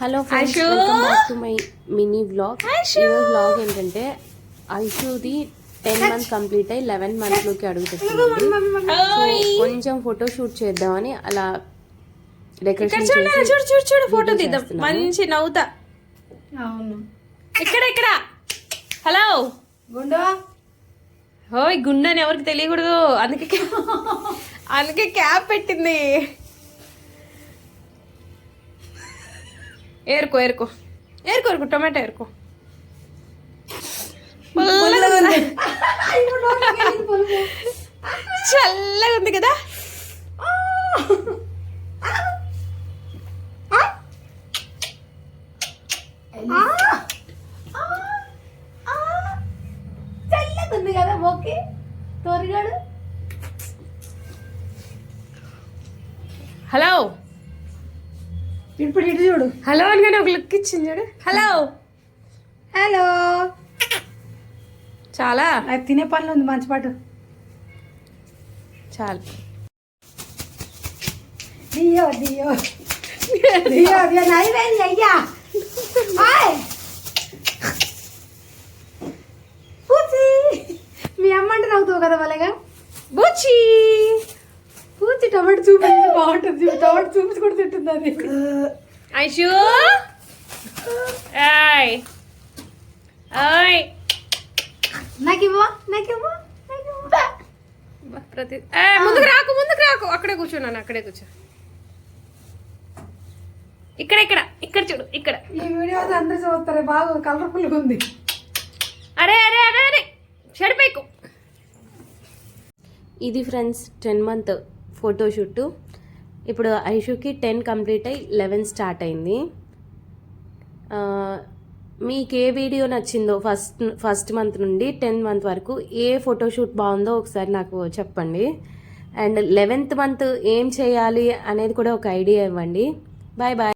Hello friends, welcome back to my mini vlog. ఈరోజు vlog ఏంటంటే ఐషుది 10 month complete అయ్యి 11 మంత్లోకి అడుగుతుంది. కొంచెం ఫోటో షూట్ చేద్దామని అలా డెకరేషన్ చూడు ఫోటో తీద్దాం. మంచి నవ్వుతా. అవును, ఇక్కడ హలో గుండు. హోయ్ గుండు అని ఎవరికి తెలియకూడదు, అందుకే క్యాప్ పెట్టింది. ఏరుకో టొమాటో ఏరుకో. చల్లగా ఉంది కదా. చల్లగా ఉంది కదా. ఓకే తోరిగాడు. హలో ఇప్పుడు ఇటు చూడు. హలో అని ఒక లుక్ ఇచ్చింది చూడు. హలో చాలా అది తినే పనులు ఉంది. మంచి పాటు చాలు. దియో నైవేంది అయ్యా. పూచి మీ అమ్మ అంటే నవ్వుతావు కదా వాళ్ళగా. బూచి పూచి టమాటో చూపించి బాగుంటుంది. టమాటో చూపించి కూడా తింటుంది అది. ఐషు ఏయ్ నాకివ్వ ప్రతి ముందుకు రాకు. అక్కడే కూర్చో. ఇక్కడ చూడు. ఇక్కడ ఈ వీడియో అందరూ చూస్తారు. బాగా కలర్ఫుల్గా ఉంది. అరే చెడిపోయికు. ఇది ఫ్రెండ్స్ 10 మంత్ ఫోటోషూట్. ఇప్పుడు ఐషుకి 10 కంప్లీట్ అయ్యి 11 స్టార్ట్ అయింది. మీకు ఏ వీడియో నచ్చిందో ఫస్ట్ మంత్ నుండి 10 మంత్ వరకు ఏ ఫోటోషూట్ బాగుందో ఒకసారి నాకు చెప్పండి. అండ్ 11th మంత్ ఏం చేయాలి అనేది కూడా ఒక ఐడియా ఇవ్వండి. బాయ్.